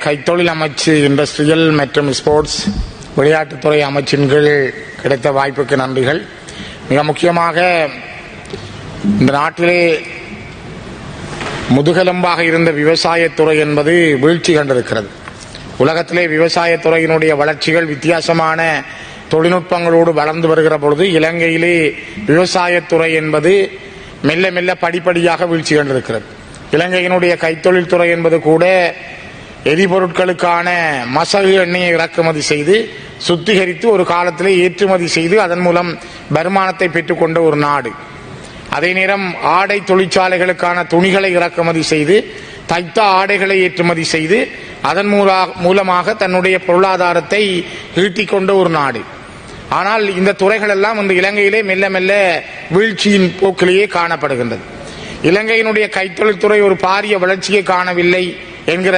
கைத்தொழில் அமைச்சு இண்டஸ்ட்ரியல் மற்றும் ஸ்போர்ட்ஸ் விளையாட்டுத்துறை அமைச்சின் கீழ் கிடைத்த வாய்ப்புக்கு நன்றிகள். மிக முக்கியமாக இந்த நாட்டிலே முதுகெலும்பாக இருந்த விவசாயத்துறை என்பது வீழ்ச்சி கண்டிருக்கிறது. உலகத்திலே விவசாயத்துறையினுடைய வளர்ச்சிகள் வித்தியாசமான தொழில்நுட்பங்களோடு வளர்ந்து வருகிற பொழுது இலங்கையிலே விவசாயத்துறை என்பது மெல்ல மெல்ல படிப்படியாக வீழ்ச்சி கண்டிருக்கிறது. இலங்கையினுடைய கைத்தொழில் துறை என்பது கூட எரிபொருட்களுக்கான மசகு எண்ணெயை இறக்குமதி செய்து சுத்திகரித்து ஒரு காலத்திலே ஏற்றுமதி செய்து அதன் மூலம் வருமானத்தை பெற்றுக்கொண்ட ஒரு நாடு. அதே நேரம் ஆடை தொழிற்சாலைகளுக்கான துணிகளை இறக்குமதி செய்து தைத்த ஆடைகளை ஏற்றுமதி செய்து அதன் மூலமாக தன்னுடைய பொருளாதாரத்தை ஈட்டிக் கொண்ட ஒரு நாடு. ஆனால் இந்த துறைகள் எல்லாம் இந்த இலங்கையிலே மெல்ல மெல்ல வீழ்ச்சியின் போக்கிலேயே காணப்படுகின்றது. இலங்கையினுடைய கைத்தொழில் துறை ஒரு பாரிய வளர்ச்சியை காணவில்லை என்கிற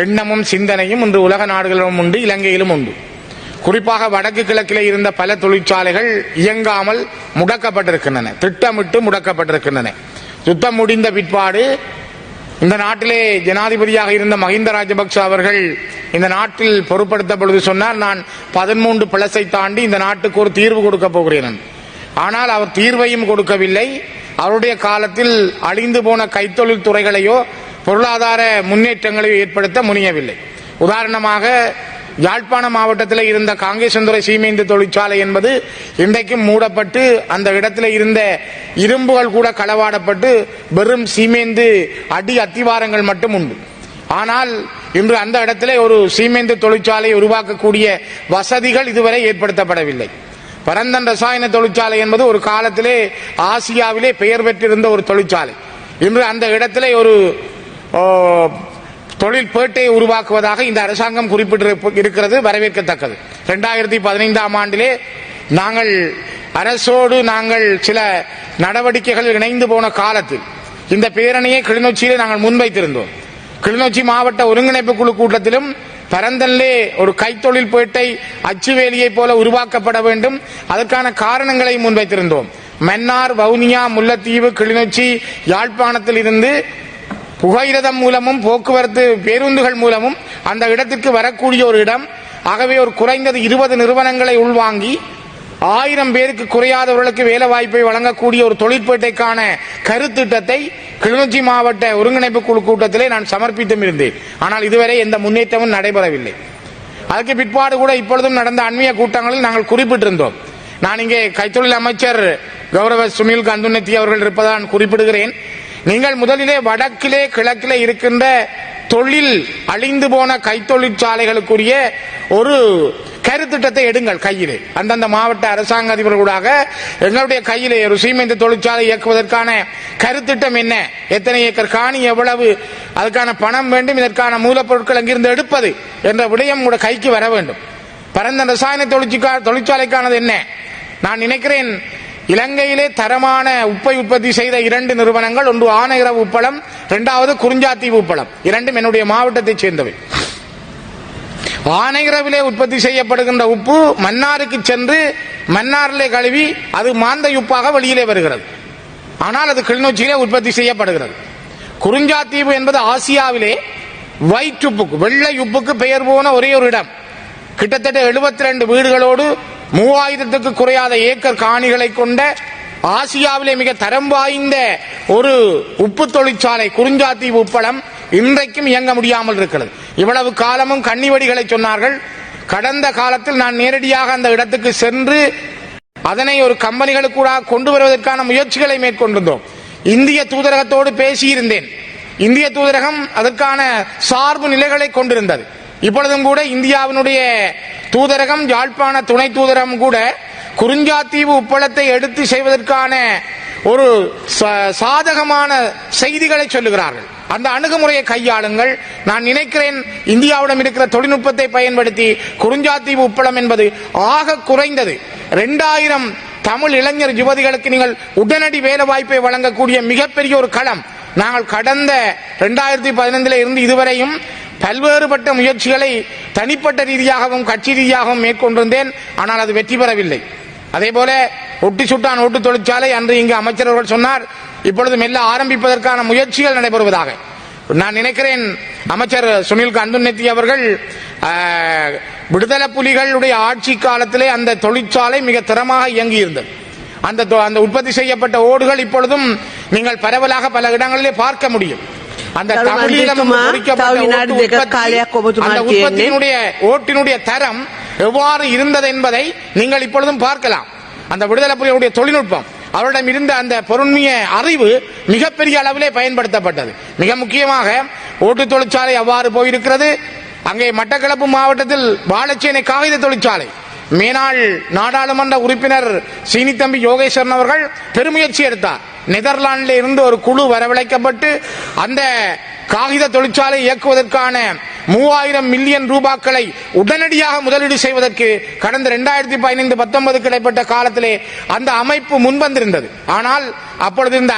எண்ணமும் சிந்தனையும் இன்று உலக நாடுகளிலும் உண்டு, இலங்கையிலும் உண்டு. குறிப்பாக வடக்கு கிழக்கிலே இருந்த பல தொழிற்சாலைகள் இயங்காமல் முடக்கப்பட்டிருக்கின்றன, திட்டமிட்டு முடக்கப்பட்டிருக்கின்றன. யுத்தம் முடிந்த பிற்பாடு இந்த நாட்டிலே ஜனாதிபதியாக இருந்த மஹிந்த ராஜபக்ச அவர்கள் இந்த நாட்டில் பொறுப்படுத்த பொழுது சொன்னார், நான் 13 பிளஸை தாண்டி இந்த நாட்டுக்கு ஒரு தீர்வு கொடுக்க போகிறேன். ஆனால் அவர் தீர்வையும் கொடுக்கவில்லை. அவருடைய காலத்தில் அழிந்து போன கைத்தொழில் துறைகளையோ பொருளாதார முன்னேற்றங்களையோ ஏற்படுத்த முனையவில்லை. உதாரணமாக யாழ்ப்பாண மாவட்டத்தில் இருந்த காங்கேசந்துறை சீமேந்து தொழிற்சாலை என்பது இன்றைக்கும் மூடப்பட்டு அந்த இடத்துல இருந்த இரும்புகள் கூட களவாடப்பட்டு வெறும் சீமேந்து அடி அத்திவாரங்கள் மட்டும் உண்டு. ஆனால் இன்று அந்த இடத்திலே ஒரு சீமேந்து தொழிற்சாலையை உருவாக்கக்கூடிய வசதிகள் இதுவரை ஏற்படுத்தப்படவில்லை. பரந்தன் ரசாயன தொழிற்சாலை என்பது ஒரு காலத்திலே ஆசியாவிலே பெயர் பெற்றிருந்த ஒரு தொழிற்சாலை. இன்று அந்த இடத்திலே ஒரு தொழில் பேட்டையை உருவாக்குவதாக இந்த அரசாங்கம் குறிப்பிட்டிருக்கிறது, வரவேற்கத்தக்கது. 2015ஆம் ஆண்டிலே நாங்கள் அரசோடு சில நடவடிக்கைகள் இணைந்து போன காலத்தில் இந்த பேரணியை கிளிநொச்சியிலே நாங்கள் முன்வைத்திருந்தோம். கிளிநொச்சி மாவட்ட ஒருங்கிணைப்பு குழு கூட்டத்திலும் பரந்தனிலே ஒரு கைத்தொழில் பேட்டை அச்சுவேலியை போல உருவாக்கப்பட வேண்டும், அதற்கான காரணங்களை முன்வைத்திருந்தோம். மன்னார், வவுனியா, முல்லைத்தீவு, கிளிநொச்சி, யாழ்ப்பாணத்தில் இருந்து புகையிரதம் மூலமும் போக்குவரத்து பேருந்துகள் மூலமும் அந்த இடத்திற்கு வரக்கூடிய ஒரு இடம். ஆகவே ஒரு குறைந்தது 20 நிறுவனங்களை உள்வாங்கி 1000 பேருக்கு குறையாதவர்களுக்கு வேலை வாய்ப்பை வழங்கக்கூடிய ஒரு தொழிற்பேட்டைக்கான கருத்திட்டத்தை கிளிநொச்சி மாவட்ட ஒருங்கிணைப்பு குழு கூட்டத்திலே நான் சமர்ப்பித்தும் இருந்தேன். ஆனால் இதுவரை எந்த முன்னேற்றமும் நடைபெறவில்லை. அதற்கு பிற்பாடு கூட இப்பொழுதும் நடந்த அண்மைய கூட்டங்களில் நாங்கள் குறிப்பிட்டிருந்தோம். நான் இங்கே கைத்தொழில் அமைச்சர் கௌரவ சுனில் கந்துநெத்தி அவர்கள் இருப்பதாக குறிப்பிடுகிறேன். நீங்கள் முதலிலே வடக்கிலே கிழக்கிலே இருக்கின்ற தொழில் அழிந்து போன கைத்தொழிற்சாலைகளுக்குரிய ஒரு கருத்திட்டத்தை எடுங்கள் கையிலே. அந்தந்த மாவட்ட அரசாங்க அதிபர்களாக எங்களுடைய கையிலே ஒரு சீமெந்து தொழிற்சாலை இயக்குவதற்கான கருத்திட்டம் என்ன, எத்தனை ஏக்கர் காணி, எவ்வளவு அதுக்கான பணம் வேண்டும், இதற்கான மூலப்பொருட்கள் எங்கிருந்து எடுப்பது என்ற விடயம் கூட கைக்கு வர வேண்டும். பரந்த ரசாயன தொழிற்சாலைக்கானது என்ன? நான் நினைக்கிறேன் இலங்கையிலே தரமான உப்பை உற்பத்தி செய்த 2 நிறுவனங்கள், ஒன்று ஆனையிறவு உப்பளம், 2வது குறிஞ்சாத்தீவு உப்பளம். இரண்டும் என்னுடைய மாவட்டத்தைச் சேர்ந்தவை. ஆனையிறவிலே உற்பத்தி செய்யப்படுகின்ற உப்பு மன்னாருக்கு சென்று மன்னாரிலே கழுவி அது மாந்தை உப்பாக வெளியிலே வருகிறது. ஆனால் அது கிளிநொச்சியிலே உற்பத்தி செய்யப்படுகிறது. குறிஞ்சாத்தீவு என்பது ஆசியாவிலே ஒயிட் உப்புக்கு, வெள்ளை உப்புக்கு பெயர் போன ஒரே ஒரு இடம். கிட்டத்தட்ட 72 வீடுகளோடு 3000க்கு குறையாத ஏக்கர் காணிகளை கொண்ட ஆசியாவிலே மிக தரம் வாய்ந்த ஒரு உப்பு தொழிற்சாலை குறிஞ்சாத்தீவு உப்பளம் இன்றைக்கும் இயங்க முடியாமல் இருக்கிறது. இவ்வளவு காலமும் கன்னிவடிகளை சொன்னார்கள். கடந்த காலத்தில் நான் நேரடியாக அந்த இடத்துக்கு சென்று அதனை ஒரு கம்பெனிகளுக்கு கொண்டு வருவதற்கான முயற்சிகளை மேற்கொண்டிருந்தோம். இந்திய தூதரகத்தோடு பேசியிருந்தேன். இந்திய தூதரகம் அதற்கான சார்பு நிலைகளை கொண்டிருந்தது. இப்பொழுதும் கூட இந்தியாவினுடைய தூதரகம், யாழ்ப்பாண துணை தூதரகம் கூட குறிஞ்சாத்தீவு உப்பளத்தை எடுத்து செய்வதற்கான ஒரு சாதகமான செய்திகளை சொல்லுகிறார்கள். அந்த அணுகுமுறையை கையாளுங்கள். நான் நினைக்கிறேன் இந்தியாவிடம் இருக்கிற தொழில்நுட்பத்தை பயன்படுத்தி குறிஞ்சாத்தீவு உப்பளம் என்பது ஆக குறைந்தது 2000 தமிழ் இளைஞர் யுவதிகளுக்கு நீங்கள் உடனடி வேலை வாய்ப்பை வழங்கக்கூடிய மிகப்பெரிய ஒரு களம். நாங்கள் கடந்த 2015 இருந்து இதுவரையும் பல்வேறுபட்ட முயற்சிகளை தனிப்பட்ட ரீதியாகவும் கட்சி ரீதியாகவும் மேற்கொண்டிருந்தேன். ஆனால் அது வெற்றி பெறவில்லை. அதே போல ஒட்டி சுட்டான் ஓட்டு தொழிற்சாலை அன்று இங்கு அமைச்சர் அவர்கள் சொன்னார், இப்பொழுது மெல்ல ஆரம்பிப்பதற்கான முயற்சிகள் நடைபெறுவதாக. நான் நினைக்கிறேன் அமைச்சர் சுனில் கந்துநெத்தி அவர்கள் விடுதலை புலிகளுடைய ஆட்சி காலத்திலே அந்த தொழிற்சாலை மிக திறமாக இயங்கியிருந்தது. அந்த உற்பத்தி செய்யப்பட்ட ஓடுகள் இப்பொழுதும் நீங்கள் பரவலாக பல இடங்களிலே பார்க்க முடியும். அந்த ஓட்டினுடைய தரம் எவ்வாறு இருந்தது என்பதை நீங்கள் இப்பொழுதும் பார்க்கலாம். அந்த விடுதலை புலிகளுடைய தொழில்நுட்பம், அவரிடம் இருந்த அந்த பொருண்மைய அறிவு மிகப்பெரிய அளவிலே பயன்படுத்தப்பட்டது. மிக முக்கியமாக ஓட்டு தொழிற்சாலை அவ்வாறு போயிருக்கிறது. அங்கே மட்டக்களப்பு மாவட்டத்தில் வாழைச்சேனை காகித தொழிற்சாலை மேனாள் நாடாளுமன்ற உறுப்பினர் சீனித்தம்பி யோகேஸ்வரன் அவர்கள் பெருமுயற்சி எடுத்தார். நெதர்லாந்தில் இருந்து ஒரு குழு வரவழைக்கப்பட்டு அந்த காகித தொழிற்சாலை இயக்குவதற்கான 3000 மில்லியன் ரூபாய்களை உடனடியாக முதலீடு செய்வதற்கு கடந்த 2015-19 கிடைப்பட்ட காலத்திலே அந்த அமைப்பு முன்வந்திருந்தது. ஆனால் அப்பொழுது இருந்த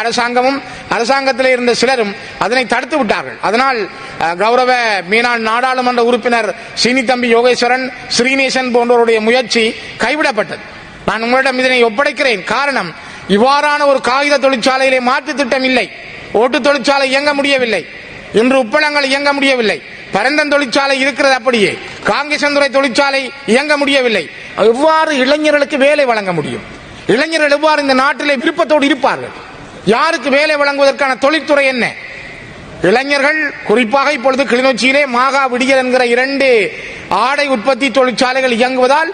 அரசாங்கத்திலே இருந்த சிலரும் அதனை தடுத்து விட்டார்கள். அதனால் கௌரவ மீனாள் நாடாளுமன்ற உறுப்பினர் சீனித்தம்பி யோகேஸ்வரன், ஸ்ரீநேசன் போன்றவருடைய முயற்சி கைவிடப்பட்டது. நான் உங்களிடம் இதனை ஒப்படைக்கிறேன். காரணம், இவ்வாறான ஒரு காகித தொழிற்சாலையிலே மாற்று திட்டம் இல்லை. ஓட்டு தொழிற்சாலை இயங்க முடியவில்லை. இன்று உப்பளங்கள் இயங்க முடியவில்லை. பரந்தன் தொழிற்சாலை இருக்கிறது, அப்படியே காங்கேசந்துறை தொழிற்சாலை இயங்க முடியவில்லை. எவ்வாறு இளைஞர்களுக்கு வேலை வழங்க முடியும்? இளைஞர்கள் எவ்வாறு இந்த நாட்டிலே விருப்பத்தோடு இருப்பார்கள்? யாருக்கு வேலை வழங்குவதற்கான தொழில்துறை என்ன? இளைஞர்கள் குறிப்பாக இப்பொழுது கிளிநொச்சியிலே மாகா விடியல் என்கிற 2 ஆடை உற்பத்தி தொழிற்சாலைகள் இயங்குவதால்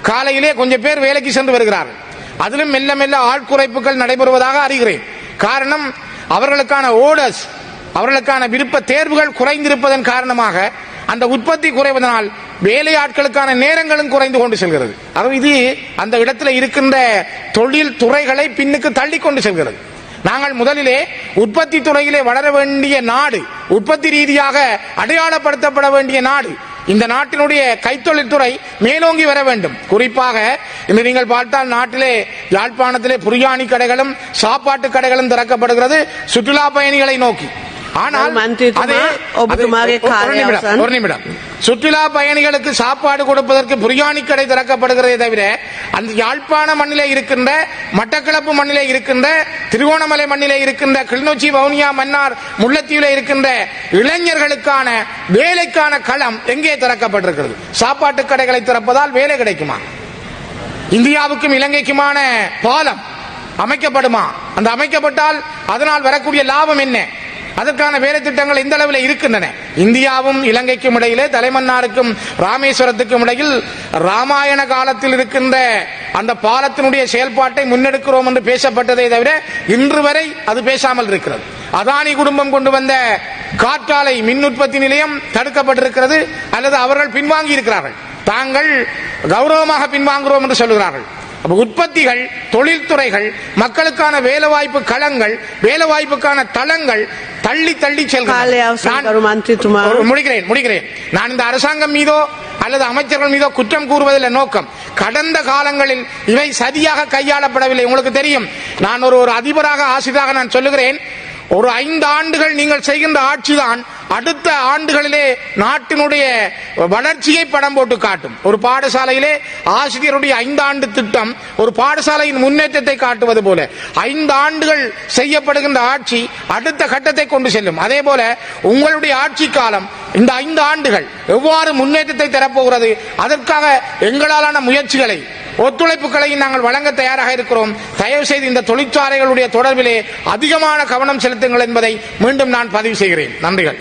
காலையிலே கொஞ்சம் பேர் வேலைக்கு சென்று வருகிறார்கள். அதிலும் மெல்ல மெல்ல ஆட்குறைப்புகள் நடைபெறுவதாக அறிகிறேன். காரணம், அவர்களுக்கான ஓர்டர்ஸ், அவர்களுக்கான விருப்ப தேர்வுகள் குறைந்திருப்பதன் காரணமாக அந்த உற்பத்தி குறைவதனால் வேலை ஆட்களுக்கான நேரங்களும் குறைந்து கொண்டு செல்கிறது. இது அந்த இடத்துல இருக்கின்ற தொழில் துறைகளை பின்னுக்கு தள்ளி கொண்டு செல்கிறது. நாங்கள் முதலிலே உற்பத்தி துறையிலே வளர வேண்டிய நாடு, உற்பத்தி ரீதியாக அடையாளப்படுத்தப்பட வேண்டிய நாடு. இந்த நாட்டினுடைய கைத்தொழில் துறை மேலோங்கி வர வேண்டும். குறிப்பாக இன்று நீங்கள் பார்த்தால் நாட்டிலே யாழ்ப்பாணத்திலே பிரியாணி கடைகளும் சாப்பாட்டு கடைகளும் திறக்கப்படுகிறது சுற்றுலா பயணிகளை நோக்கி. ஆனால் ஒரு நிமிடம், சுற்றுலா பயணிகளுக்கு சாப்பாடு கொடுப்பதற்கு பிரியாணி கடை திறக்கப்படுகிறதே தவிர அந்த யாழ்ப்பாண மண்ணிலே இருக்கின்ற, மட்டக்களப்பு மண்ணிலே இருக்கின்ற, திருகோணமலை மண்ணிலே இருக்கின்ற, கிளிநொச்சி, வவுனியா, மன்னார், முல்லைத்தீவிலே இருக்கின்ற இளைஞர்களுக்கான வேலைக்கான களம் எங்கே திறக்கப்பட்டிருக்கிறது? சாப்பாட்டு கடைகளை திறப்பதால் வேலை கிடைக்குமா? இந்தியாவுக்கும் இலங்கைக்குமான பாலம் அமைக்கப்படுமா? அந்த அமைக்கப்பட்டால் அதனால் வரக்கூடிய லாபம் என்ன? அதற்கான வேலை திட்டங்கள் எந்த அளவில் இருக்கின்றன? இந்தியாவும் இலங்கைக்கும் இடையிலே, தலைமன்னாருக்கும் ராமேஸ்வரத்துக்கும் இடையில் ராமாயண காலத்தில் இருக்கின்ற அந்த பாலத்தினுடைய செயல்பாட்டை முன்னெடுக்கிறோம் என்று பேசப்பட்டதை தவிர இன்று வரை அது பேசாமல் இருக்கிறது. அதானி குடும்பம் கொண்டு வந்த காற்றாலை மின் உற்பத்தி நிலையம் தடுக்கப்பட்டிருக்கிறது, அல்லது அவர்கள் பின்வாங்கி இருக்கிறார்கள். தாங்கள் கௌரவமாக பின்வாங்குகிறோம் என்று சொல்லுகிறார்கள். உற்பத்திகள், தொழில்துறைகள், மக்களுக்கான வேலைவாய்ப்பு களங்கள், வேலைவாய்ப்புக்கான தளங்கள் தள்ளி தள்ளி முடிக்கிறேன். நான் இந்த அரசாங்கம் மீதோ அல்லது அமைச்சர்கள் மீதோ குற்றம் கூறுவதில் நோக்கம், கடந்த காலங்களில் இவை சரியாக கையாளப்படவில்லை. உங்களுக்கு தெரியும், நான் ஒரு அதிபராக ஆசிரியராக நான் சொல்லுகிறேன், ஒரு 5 ஆண்டுகள் நீங்கள் செய்கின்ற ஆட்சிதான் அடுத்த ஆண்டுகளிலே நாட்டினுடைய வளர்ச்சியை படம் போட்டு காட்டும். ஒரு பாடசாலையிலே ஆசிரியருடைய 5 ஆண்டு திட்டம் ஒரு பாடசாலையின் முன்னேற்றத்தை காட்டுவது போல 5 ஆண்டுகள் செய்யப்படுகின்ற ஆட்சி அடுத்த கட்டத்தை கொண்டு செல்லும். அதே போல உங்களுடைய ஆட்சி காலம் இந்த 5 ஆண்டுகள் எவ்வாறு முன்னேற்றத்தை தரப்போகிறது, அதற்காக எங்களாலான முயற்சிகளை, ஒத்துழைப்புகளை நாங்கள் வழங்க தயாராக இருக்கிறோம். தயவு செய்து இந்த தொழிற்சாலைகளுடைய தொடர்பிலே அதிகமான கவனம் செலுத்துங்கள் என்பதை மீண்டும் நான் பதிவு செய்கிறேன். நன்றிகள்.